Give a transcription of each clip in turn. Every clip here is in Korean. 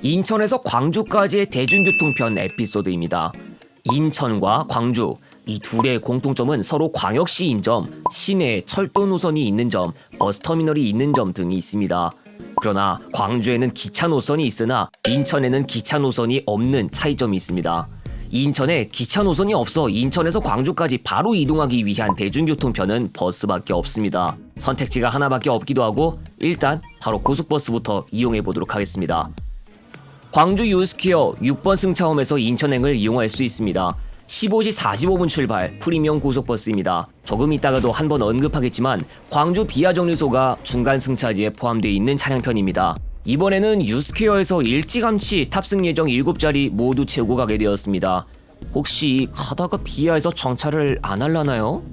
인천에서 광주까지의 대중교통편 에피소드입니다. 인천과 광주, 이 둘의 공통점은 서로 광역시인 점, 시내에 철도 노선이 있는 점, 버스터미널이 있는 점 등이 있습니다. 그러나 광주에는 기차 노선이 있으나 인천에는 기차 노선이 없는 차이점이 있습니다. 인천에 기차 노선이 없어 인천에서 광주까지 바로 이동하기 위한 대중교통편은 버스밖에 없습니다. 선택지가 하나밖에 없기도 하고 일단 바로 고속버스부터 이용해 보도록 하겠습니다. 광주 유스퀘어 6번 승차홈에서 인천행을 이용할 수 있습니다. 15시 45분 출발 프리미엄 고속버스입니다. 조금 있다가도 한번 언급하겠지만 광주 비아정류소가 중간 승차지에 포함되어 있는 차량편입니다. 이번에는 유스퀘어에서 일찌감치 탑승 예정 7자리 모두 채우고 가게 되었습니다. 혹시 가다가 비아에서 정차를 안 할라나요?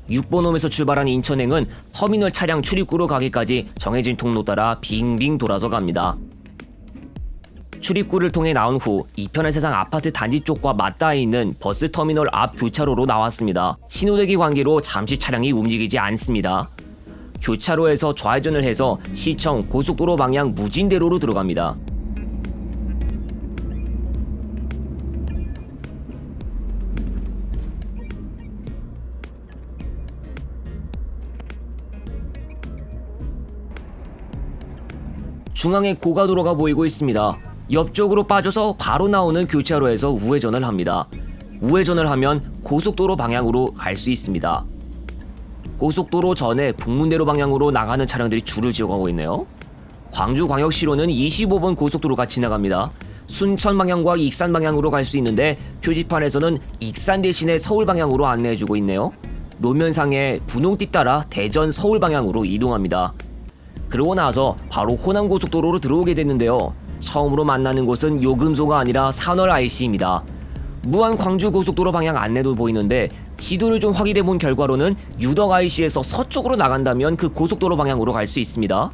6번 홈에서 출발한 인천행은 터미널 차량 출입구로 가기까지 정해진 통로 따라 빙빙 돌아서 갑니다. 출입구를 통해 나온 후 이편의 세상 아파트 단지 쪽과 맞닿아 있는 버스 터미널 앞 교차로로 나왔습니다. 신호대기 관계로 잠시 차량이 움직이지 않습니다. 교차로에서 좌회전을 해서 시청 고속도로 방향 무진대로로 들어갑니다. 중앙에 고가도로가 보이고 있습니다. 옆쪽으로 빠져서 바로 나오는 교차로에서 우회전을 합니다. 우회전을 하면 고속도로 방향으로 갈 수 있습니다. 고속도로 전에 북문대로 방향으로 나가는 차량들이 줄을 지어가고 있네요. 광주광역시로는 25번 고속도로가 지나갑니다. 순천 방향과 익산 방향으로 갈 수 있는데 표지판에서는 익산 대신에 서울 방향으로 안내해주고 있네요. 노면상에 분홍띠 따라 대전 서울 방향으로 이동합니다. 그러고 나서 바로 호남고속도로로 들어오게 됐는데요. 처음으로 만나는 곳은 요금소가 아니라 산월 IC입니다. 무한 광주고속도로 방향 안내도 보이는데 지도를 좀 확인해 본 결과로는 유덕 IC에서 서쪽으로 나간다면 그 고속도로 방향으로 갈 수 있습니다.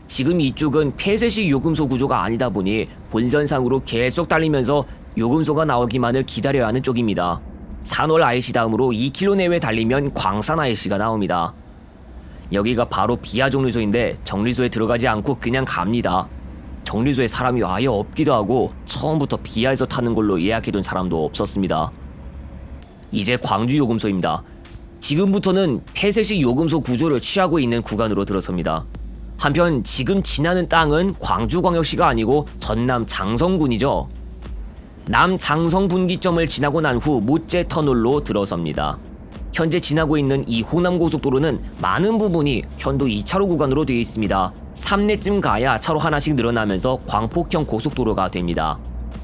지금 이쪽은 폐쇄식 요금소 구조가 아니다 보니 본선상으로 계속 달리면서 요금소가 나오기만을 기다려야 하는 쪽입니다. 산월 IC 다음으로 2km 내외 달리면 광산 IC가 나옵니다. 여기가 바로 비아정류소인데 정류소에 들어가지 않고 그냥 갑니다. 정류소에 사람이 아예 없기도 하고 처음부터 비아에서 타는 걸로 예약해둔 사람도 없었습니다. 이제 광주 요금소입니다. 지금부터는 폐쇄식 요금소 구조를 취하고 있는 구간으로 들어섭니다. 한편 지금 지나는 땅은 광주광역시가 아니고 전남 장성군이죠. 남장성 분기점을 지나고 난 후 모째 터널로 들어섭니다. 현재 지나고 있는 이 호남고속도로는 많은 부분이 편도 2차로 구간으로 되어 있습니다. 3내쯤 가야 차로 하나씩 늘어나면서 광폭형 고속도로가 됩니다.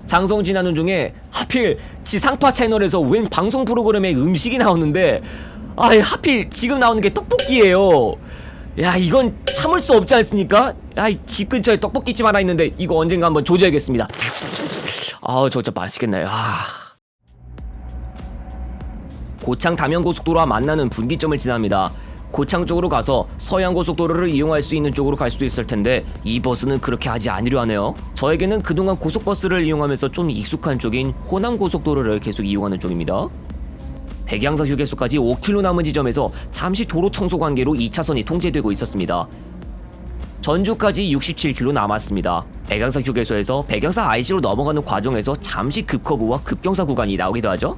장성 지나는 중에 하필 지상파 채널에서 웬 방송 프로그램에 음식이 나오는데 하필 지금 나오는 게 떡볶이에요. 야, 이건 참을 수 없지 않습니까? 집 근처에 떡볶이집 하나 있는데 이거 언젠가 한번 조져야겠습니다. 저 진짜 맛있겠네요. 고창 담양고속도로와 만나는 분기점을 지납니다. 고창 쪽으로 가서 서양고속도로를 이용할 수 있는 쪽으로 갈 수도 있을 텐데 이 버스는 그렇게 하지 않으려 하네요. 저에게는 그동안 고속버스를 이용하면서 좀 익숙한 쪽인 호남고속도로를 계속 이용하는 쪽입니다. 백양사 휴게소까지 5km 남은 지점에서 잠시 도로 청소 관계로 2차선이 통제되고 있었습니다. 전주까지 67km 남았습니다. 백양사 휴게소에서 백양사 IC로 넘어가는 과정에서 잠시 급커브와 급경사 구간이 나오기도 하죠.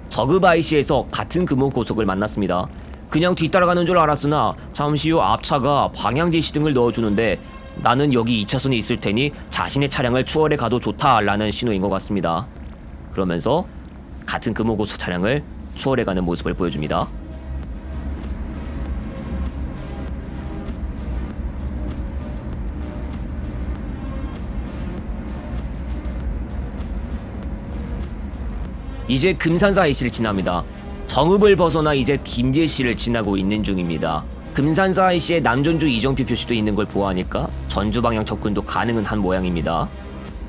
저급 IC에서 같은 금호 고속을 만났습니다. 그냥 뒤따라가는 줄 알았으나 잠시 후 앞차가 방향제시 등을 넣어주는데 나는 여기 2차선에 있을 테니 자신의 차량을 추월해 가도 좋다라는 신호인 것 같습니다. 그러면서 같은 금호 고속 차량을 추월해 가는 모습을 보여줍니다. 이제 금산사 IC를 지납니다. 정읍을 벗어나 이제 김제시를 지나고 있는 중입니다. 금산사 IC에 남전주 이정표 표시도 있는 걸 보아하니까 전주 방향 접근도 가능은 한 모양입니다.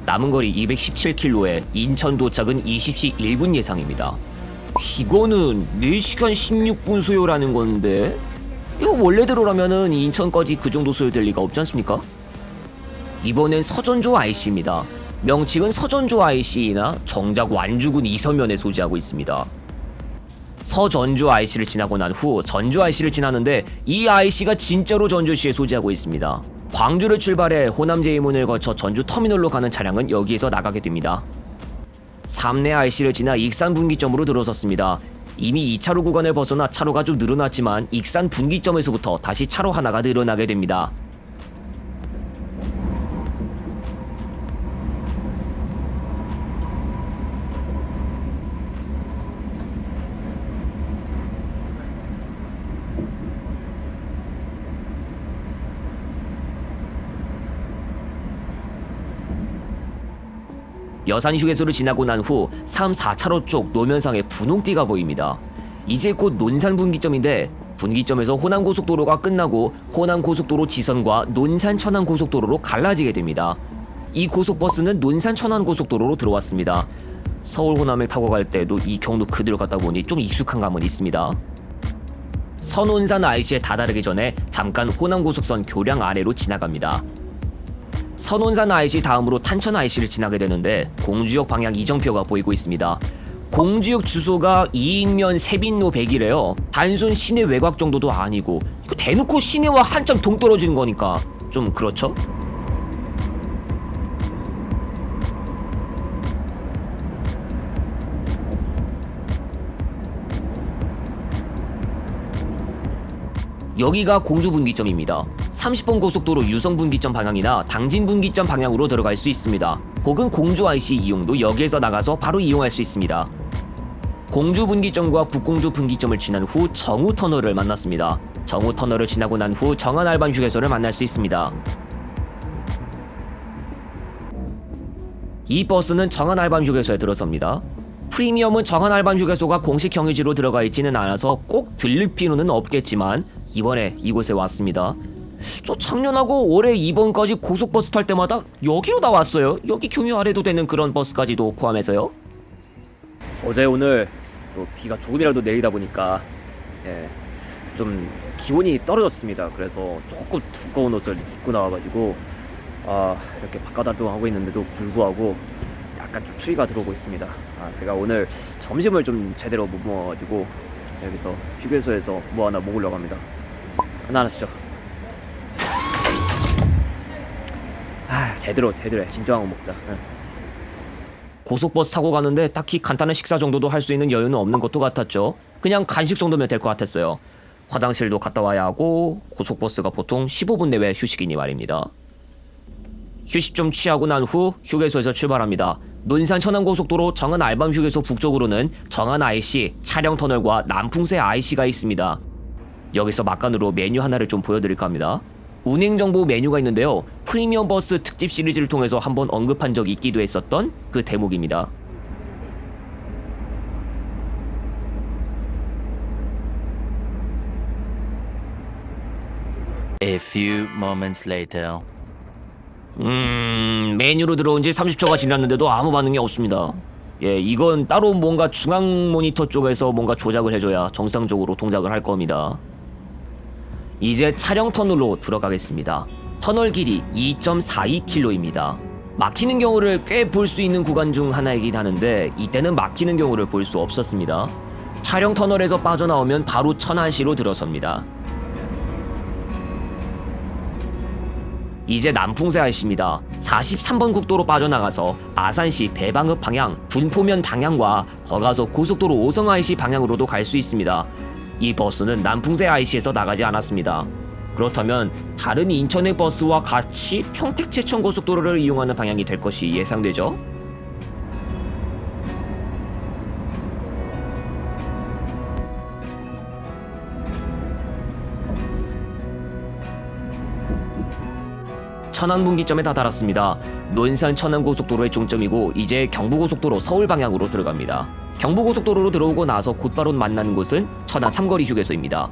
남은 거리 217km에 인천 도착은 20시 1분 예상입니다. 이거는 4시간 16분 소요라는 건데 이거 원래대로라면은 인천까지 그 정도 소요될 리가 없지 않습니까? 이번엔 서전조 IC입니다. 명칭은 서전조 IC이나 정작 완주군 이서면에 소지하고 있습니다. 서전주 IC를 지나고 난 후 전주 IC를 지나는데 이 IC가 진짜로 전주시에 소지하고 있습니다. 광주를 출발해 호남 제2문을 거쳐 전주 터미널로 가는 차량은 여기에서 나가게 됩니다. 삼내 IC를 지나 익산 분기점으로 들어섰습니다. 이미 2차로 구간을 벗어나 차로가 좀 늘어났지만 익산 분기점에서부터 다시 차로 하나가 늘어나게 됩니다. 여산 휴게소를 지나고 난 후 3, 4차로 쪽 노면상에 분홍띠가 보입니다. 이제 곧 논산 분기점인데 분기점에서 호남고속도로가 끝나고 호남고속도로 지선과 논산 천안고속도로로 갈라지게 됩니다. 이 고속버스는 논산 천안고속도로로 들어왔습니다. 서울 호남을 타고 갈 때도 이 경로 그대로 갔다 보니 좀 익숙한 감은 있습니다. 선온산 IC에 다다르기 전에 잠깐 호남고속선 교량 아래로 지나갑니다. 선온산 IC 다음으로 탄천 IC를 지나게 되는데 공주역 방향 이정표가 보이고 있습니다. 공주역 주소가 이익면 세빈로 100이래요. 단순 시내 외곽 정도도 아니고 이거 대놓고 시내와 한참 동떨어지는 거니까 좀 그렇죠? 여기가 공주 분기점입니다. 30번 고속도로 유성 분기점 방향이나 당진 분기점 방향으로 들어갈 수 있습니다. 혹은 공주 IC 이용도 여기에서 나가서 바로 이용할 수 있습니다. 공주 분기점과 북공주 분기점을 지난 후 정우 터널을 만났습니다. 정우 터널을 지나고 난 후 정안 알밤 휴게소를 만날 수 있습니다. 이 버스는 정안 알밤 휴게소에 들어섭니다. 프리미엄은 정안 알밤 휴게소가 공식 경유지로 들어가 있지는 않아서 꼭 들릴 필요는 없겠지만 이번에 이곳에 왔습니다. 저 작년하고 올해 이번까지 고속버스 탈 때마다 여기로 나왔어요. 여기 경유 안 해도 되는 그런 버스까지도 포함해서요. 어제 오늘 또 비가 조금이라도 내리다 보니까 좀 기온이 떨어졌습니다. 그래서 조금 두꺼운 옷을 입고 나와가지고 이렇게 바깥 활동하고 있는데도 불구하고 약간 좀 추위가 들어오고 있습니다. 제가 오늘 점심을 좀 제대로 못 먹어가지고 여기서 휴게소에서 뭐 하나 먹으려고 합니다. 하나 하시죠. 제대로 해. 진정한 거 먹자. 고속버스 타고 가는데 딱히 간단한 식사 정도도 할 수 있는 여유는 없는 것도 같았죠. 그냥 간식 정도면 될 것 같았어요. 화장실도 갔다 와야 하고 고속버스가 보통 15분 내외 휴식이니 말입니다. 휴식 좀 취하고 난 후 휴게소에서 출발합니다. 논산 천안고속도로 정안 알밤 휴게소 북쪽으로는 정안 IC, 차량터널과 남풍새 IC가 있습니다. 여기서 막간으로 메뉴 하나를 좀 보여드릴까 합니다. 운행정보 메뉴가 있는데요. 프리미엄 버스 특집 시리즈를 통해서 한번 언급한 적이 있기도 했었던 그 대목입니다. A few moments later. 메뉴로 들어온 지 30초가 지났는데도 아무 반응이 없습니다. 이건 따로 뭔가 중앙 모니터 쪽에서 뭔가 조작을 해줘야 정상적으로 동작을 할 겁니다. 이제 차량 터널로 들어가겠습니다. 터널 길이 2.42km입니다. 막히는 경우를 꽤 볼 수 있는 구간 중 하나이긴 하는데 이때는 막히는 경우를 볼 수 없었습니다. 차량 터널에서 빠져나오면 바로 천안시로 들어섭니다. 이제 남풍새 IC입니다. 43번 국도로 빠져나가서 아산시 배방읍 방향, 분포면 방향과 더 가서 고속도로 오성 IC 방향으로도 갈 수 있습니다. 이 버스는 남풍새 IC에서 나가지 않았습니다. 그렇다면 다른 인천의 버스와 같이 평택 제천 고속도로를 이용하는 방향이 될 것이 예상되죠. 천안 분기점에 다다랐습니다. 논산 천안 고속도로의 종점이고 이제 경부고속도로 서울 방향으로 들어갑니다. 경부고속도로로 들어오고 나서 곧바로 만나는 곳은 천안 삼거리 휴게소입니다.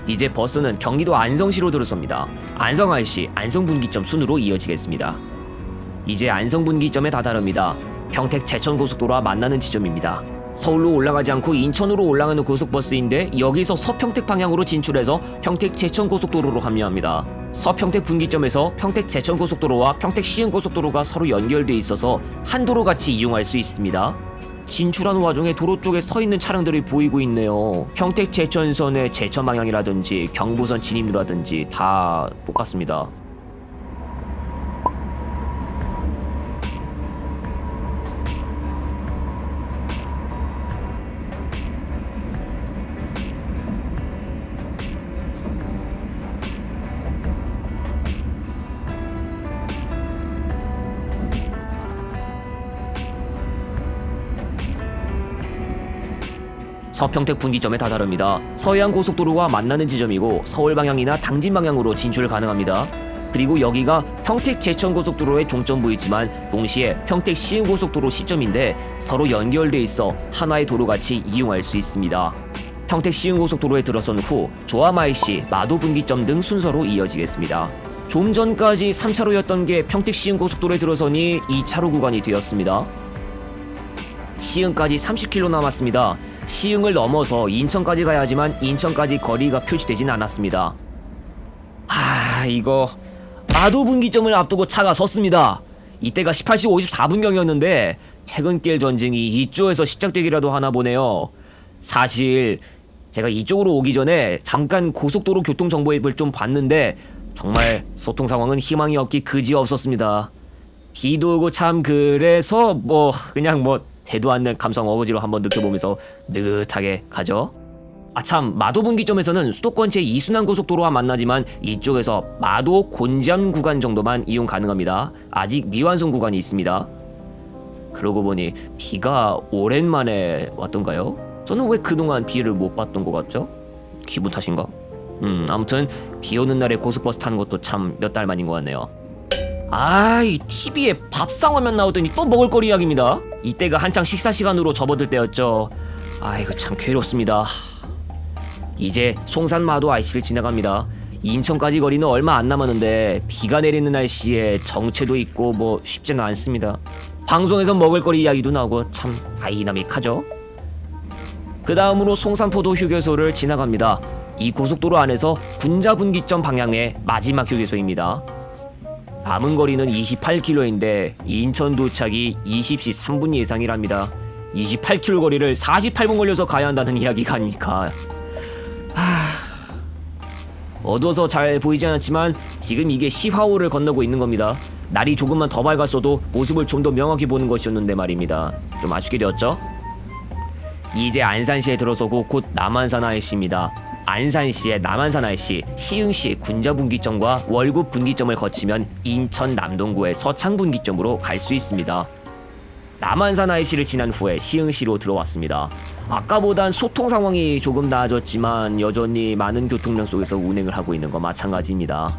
이제 버스는 경기도 안성시로 들어섭니다. 안성 IC, 안성 분기점 순으로 이어지겠습니다. 이제 안성 분기점에 다다릅니다. 평택 제천 고속도로와 만나는 지점입니다. 서울로 올라가지 않고 인천으로 올라가는 고속버스인데 여기서 서평택 방향으로 진출해서 평택 제천 고속도로로 합류합니다. 서평택 분기점에서 평택 제천 고속도로와 평택 시흥 고속도로가 서로 연결돼 있어서 한 도로 같이 이용할 수 있습니다. 진출하는 와중에 도로 쪽에 서 있는 차량들이 보이고 있네요. 평택 제천선의 제천 방향이라든지 경부선 진입로라든지 다 똑같습니다. 서평택 분기점에 다다릅니다. 서해안 고속도로와 만나는 지점이고 서울 방향이나 당진 방향으로 진출 가능합니다. 그리고 여기가 평택 제천 고속도로의 종점부이지만 동시에 평택 시흥 고속도로 시점인데 서로 연결돼 있어 하나의 도로같이 이용할 수 있습니다. 평택 시흥 고속도로에 들어선 후 조암 IC, 마도 분기점 등 순서로 이어지겠습니다. 좀 전까지 3차로였던 게 평택 시흥 고속도로에 들어서니 2차로 구간이 되었습니다. 시흥까지 30km 남았습니다. 시흥을 넘어서 인천까지 가야 하지만 인천까지 거리가 표시되진 않았습니다. 이거 마도 분기점을 앞두고 차가 섰습니다. 이때가 18시 54분경이었는데 퇴근길 전쟁이 이쪽에서 시작되기라도 하나 보네요. 사실 제가 이쪽으로 오기 전에 잠깐 고속도로 교통정보 앱을 좀 봤는데 정말 소통 상황은 희망이 없기 그지없었습니다. 비도 오고 참 그래서 그냥 대도 않는 감성 어거지로 한번 느껴보면서 느긋하게 가죠. 참 마도 분기점에서는 수도권 제2순환 고속도로와 만나지만 이쪽에서 마도 곤지암 구간 정도만 이용 가능합니다. 아직 미완성 구간이 있습니다. 그러고 보니 비가 오랜만에 왔던가요? 저는 왜 그동안 비를 못 봤던 것 같죠? 기분 탓인가? 아무튼 비 오는 날에 고속버스 타는 것도 참 몇 달 만인 것 같네요. 이 TV에 밥상화면 나오더니 또 먹을거리 이야기입니다. 이때가 한창 식사 시간으로 접어들 때였죠. 이거 참 괴롭습니다. 이제 송산마도 IC를 지나갑니다. 인천까지 거리는 얼마 안 남았는데 비가 내리는 날씨에 정체도 있고 쉽지는 않습니다. 방송에서 먹을거리 이야기도 나오고 참 다이나믹하죠. 그 다음으로 송산포도 휴게소를 지나갑니다. 이 고속도로 안에서 군자분기점 방향의 마지막 휴게소입니다. 남은 거리는 28km인데 인천 도착이 20시 3분 예상이랍니다. 28km 거리를 48분 걸려서 가야 한다는 이야기가 아닙니까? 어두워서 잘 보이지 않았지만 지금 이게 시화호를 건너고 있는 겁니다. 날이 조금만 더 밝았어도 모습을 좀 더 명확히 보는 것이었는데 말입니다. 좀 아쉽게 되었죠? 이제 안산시에 들어서고 곧 남한산 IC입니다. 안산시의 남한산 IC, 시흥시 군자분기점과 월구 분기점을 거치면 인천 남동구의 서창 분기점으로 갈 수 있습니다. 남한산 IC를 지난 후에 시흥시로 들어왔습니다. 아까보단 소통 상황이 조금 나아졌지만 여전히 많은 교통량 속에서 운행을 하고 있는 거 마찬가지입니다.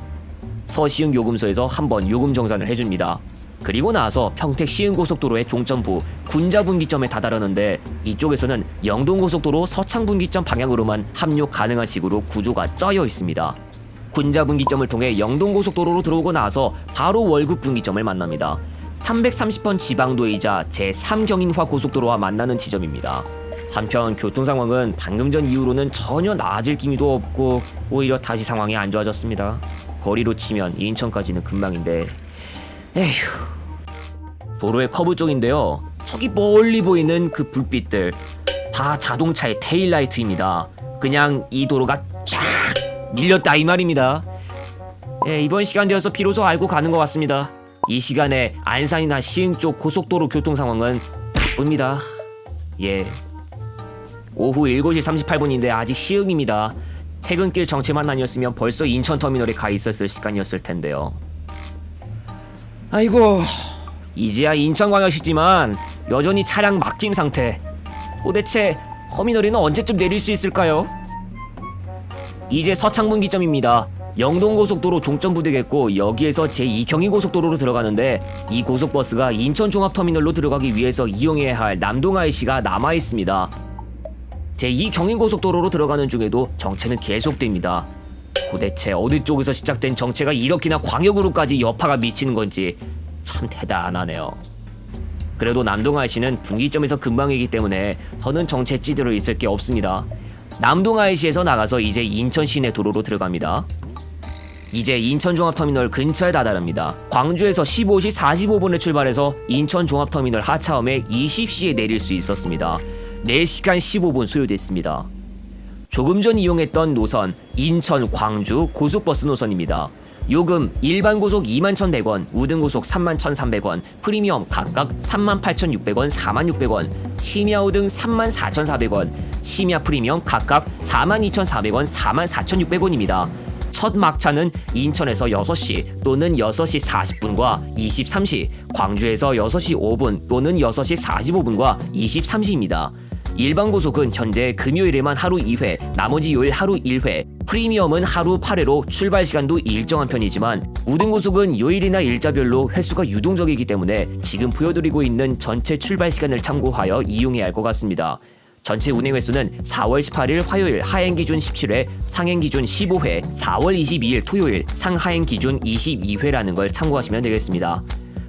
서시흥 요금소에서 한번 요금 정산을 해줍니다. 그리고 나서 평택 시흥고속도로의 종점부 군자분기점에 다다르는데 이쪽에서는 영동고속도로 서창분기점 방향으로만 합류 가능한 식으로 구조가 짜여 있습니다. 군자분기점을 통해 영동고속도로로 들어오고 나서 바로 월급분기점을 만납니다. 330번 지방도이자 제3경인화 고속도로와 만나는 지점입니다. 한편 교통 상황은 방금 전 이후로는 전혀 나아질 기미도 없고 오히려 다시 상황이 안 좋아졌습니다. 거리로 치면 인천까지는 금방인데 도로의 커브 쪽인데요. 저기 멀리 보이는 그 불빛들 다 자동차의 테일라이트입니다. 그냥 이 도로가 쫙 밀렸다 이 말입니다. 이번 시간 되어서 비로소 알고 가는 것 같습니다. 이 시간에 안산이나 시흥 쪽 고속도로 교통 상황은 나쁩니다. 오후 7시 38분인데 아직 시흥입니다. 퇴근길 정체만 아니었으면 벌써 인천터미널에 가 있었을 시간이었을 텐데요. 아이고, 이제야 인천광역시지만 여전히 차량 막힘 상태. 도대체 터미널에는 언제쯤 내릴 수 있을까요? 이제 서창분기점입니다. 영동고속도로 종점부 되겠고 여기에서 제2경인고속도로로 들어가는데 이 고속버스가 인천종합터미널로 들어가기 위해서 이용해야 할 남동 IC가 남아있습니다. 제2경인고속도로로 들어가는 중에도 정체는 계속됩니다. 도대체 어느 쪽에서 시작된 정체가 이렇게나 광역으로까지 여파가 미치는 건지 참 대단하네요. 그래도 남동IC는 분기점에서 근방이기 때문에 저는 정체 찌들어 있을 게 없습니다. 남동IC에서 나가서 이제 인천 시내 도로로 들어갑니다. 이제 인천종합터미널 근처에 다다릅니다. 광주에서 15시 45분에 출발해서 인천종합터미널 하차함에 20시에 내릴 수 있었습니다. 4시간 15분 소요됐습니다. 조금 전 이용했던 노선 인천 광주 고속버스 노선입니다. 요금 일반 고속 21,100원, 우등 고속 31,300원, 프리미엄 각각 38,600원, 46,000원, 심야 우등 34,400원, 심야 프리미엄 각각 42,400원, 44,600원입니다. 첫 막차는 인천에서 6시 또는 6시 40분과 23시, 광주에서 6시 5분 또는 6시 45분과 23시입니다. 일반 고속은 현재 금요일에만 하루 2회, 나머지 요일 하루 1회, 프리미엄은 하루 8회로 출발 시간도 일정한 편이지만 우등 고속은 요일이나 일자별로 횟수가 유동적이기 때문에 지금 보여드리고 있는 전체 출발 시간을 참고하여 이용해야 할 것 같습니다. 전체 운행 횟수는 4월 18일 화요일 하행 기준 17회, 상행 기준 15회, 4월 22일 토요일 상하행 기준 22회라는 걸 참고하시면 되겠습니다.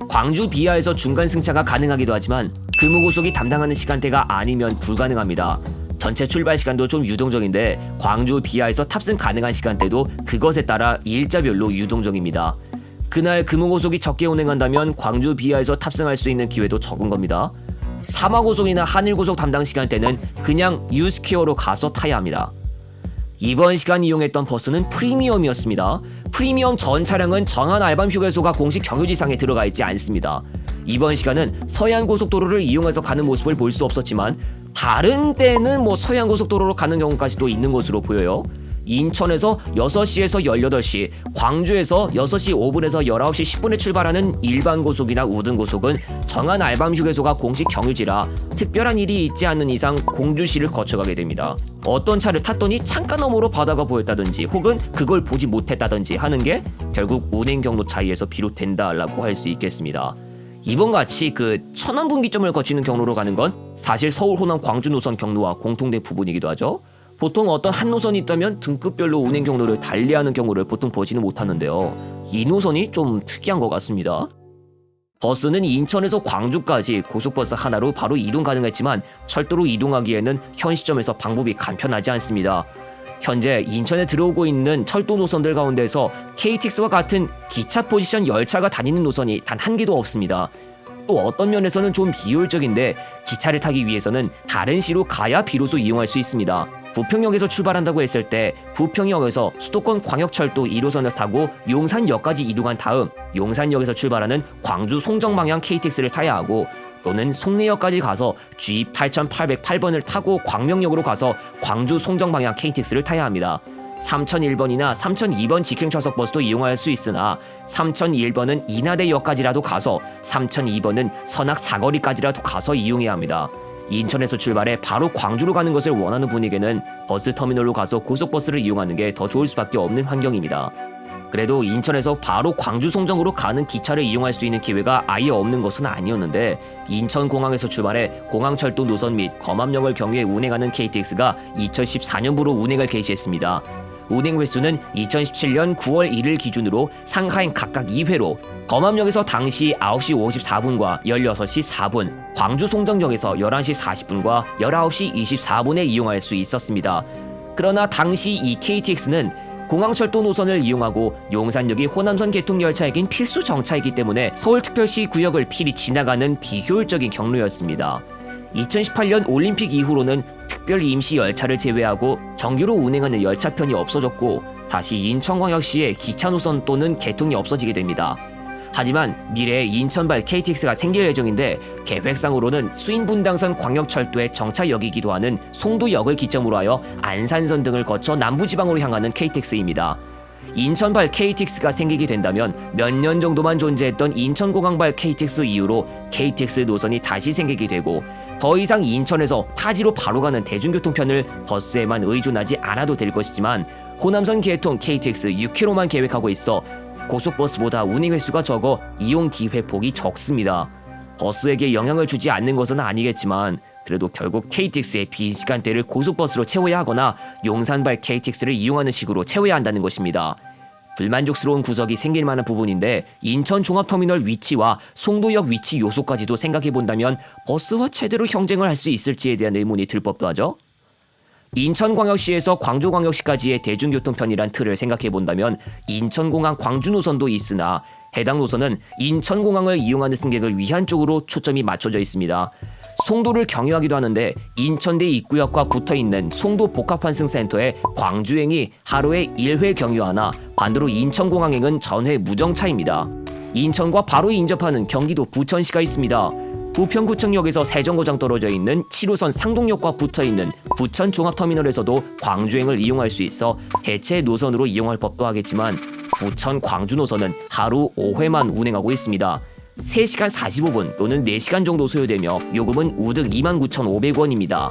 광주 비하에서 중간 승차가 가능하기도 하지만 금호고속이 담당하는 시간대가 아니면 불가능합니다. 전체 출발 시간도 좀 유동적인데 광주 비하에서 탑승 가능한 시간대도 그것에 따라 일자별로 유동적입니다. 그날 금호고속이 적게 운행한다면 광주 비하에서 탑승할 수 있는 기회도 적은 겁니다. 삼화고속이나 한일고속 담당 시간대는 그냥 유스퀘어로 가서 타야 합니다. 이번 시간 이용했던 버스는 프리미엄이었습니다. 프리미엄 전 차량은 정한 알밤 휴게소가 공식 경유지상에 들어가 있지 않습니다. 이번 시간은 서해안고속도로를 이용해서 가는 모습을 볼 수 없었지만 다른 때는 서해안고속도로로 가는 경우까지도 있는 것으로 보여요. 인천에서 6시에서 18시, 광주에서 6시 5분에서 19시 10분에 출발하는 일반 고속이나 우등 고속은 정한 알밤 휴게소가 공식 경유지라 특별한 일이 있지 않는 이상 공주시를 거쳐가게 됩니다. 어떤 차를 탔더니 창가 너머로 바다가 보였다든지 혹은 그걸 보지 못했다든지 하는 게 결국 운행 경로 차이에서 비롯된다라고 할 수 있겠습니다. 이번같이 천안 분기점을 거치는 경로로 가는 건 사실 서울 호남 광주 노선 경로와 공통된 부분이기도 하죠. 보통 어떤 한 노선이 있다면 등급별로 운행 경로를 달리하는 경우를 보통 보지는 못하는데요. 이 노선이 좀 특이한 것 같습니다. 버스는 인천에서 광주까지 고속버스 하나로 바로 이동 가능했지만 철도로 이동하기에는 현 시점에서 방법이 간편하지 않습니다. 현재 인천에 들어오고 있는 철도 노선들 가운데서 KTX와 같은 기차 포지션 열차가 다니는 노선이 단 한 개도 없습니다. 또 어떤 면에서는 좀 비효율적인데 기차를 타기 위해서는 다른 시로 가야 비로소 이용할 수 있습니다. 부평역에서 출발한다고 했을 때 부평역에서 수도권 광역철도 1호선을 타고 용산역까지 이동한 다음 용산역에서 출발하는 광주 송정 방향 KTX를 타야 하고 또는 송내역까지 가서 G8808번을 타고 광명역으로 가서 광주 송정 방향 KTX를 타야 합니다. 3001번이나 3002번 직행좌석 버스도 이용할 수 있으나 3001번은 인하대역까지라도 가서 3002번은 선악 사거리까지라도 가서 이용해야 합니다. 인천에서 출발해 바로 광주로 가는 것을 원하는 분에게는 버스 터미널로 가서 고속버스를 이용하는 게 더 좋을 수밖에 없는 환경입니다. 그래도 인천에서 바로 광주 송정으로 가는 기차를 이용할 수 있는 기회가 아예 없는 것은 아니었는데 인천공항에서 출발해 공항철도 노선 및 검암역을 경유해 운행하는 KTX가 2014년부로 운행을 개시했습니다. 운행 횟수는 2017년 9월 1일 기준으로 상하행 각각 2회로 검암역에서 당시 9시 54분과 16시 4분, 광주 송정역에서 11시 40분과 19시 24분에 이용할 수 있었습니다. 그러나 당시 이 KTX는 공항철도 노선을 이용하고 용산역이 호남선 개통열차에겐 필수 정차이기 때문에 서울특별시 구역을 필히 지나가는 비효율적인 경로였습니다. 2018년 올림픽 이후로는 특별 임시 열차를 제외하고 정규로 운행하는 열차편이 없어졌고 다시 인천광역시의 기차 노선 또는 개통이 없어지게 됩니다. 하지만 미래에 인천발 KTX가 생길 예정인데 계획상으로는 수인분당선 광역철도의 정차역이기도 하는 송도역을 기점으로 하여 안산선 등을 거쳐 남부지방으로 향하는 KTX입니다. 인천발 KTX가 생기게 된다면 몇 년 정도만 존재했던 인천공항발 KTX 이후로 KTX 노선이 다시 생기게 되고 더 이상 인천에서 타지로 바로 가는 대중교통편을 버스에만 의존하지 않아도 될 것이지만 호남선 개통 KTX 6km만 계획하고 있어 고속버스보다 운행 횟수가 적어 이용 기회 폭이 적습니다. 버스에게 영향을 주지 않는 것은 아니겠지만 그래도 결국 KTX의 빈 시간대를 고속버스로 채워야 하거나 용산발 KTX를 이용하는 식으로 채워야 한다는 것입니다. 불만족스러운 구석이 생길 만한 부분인데 인천 종합터미널 위치와 송도역 위치 요소까지도 생각해본다면 버스와 제대로 경쟁을 할 수 있을지에 대한 의문이 들 법도 하죠. 인천광역시에서 광주광역시까지의 대중교통편이란 틀을 생각해본다면 인천공항 광주 노선도 있으나 해당 노선은 인천공항을 이용하는 승객을 위한 쪽으로 초점이 맞춰져 있습니다. 송도를 경유하기도 하는데 인천대 입구역과 붙어있는 송도 복합환승센터에 광주행이 하루에 1회 경유하나 반대로 인천공항행은 전회 무정차입니다. 인천과 바로 인접하는 경기도 부천시가 있습니다. 부평구청역에서 세정거장 떨어져 있는 7호선 상동역과 붙어있는 부천 종합터미널에서도 광주행을 이용할 수 있어 대체 노선으로 이용할 법도 하겠지만 부천 광주 노선은 하루 5회만 운행하고 있습니다. 3시간 45분 또는 4시간 정도 소요되며 요금은 우득 29,500원입니다.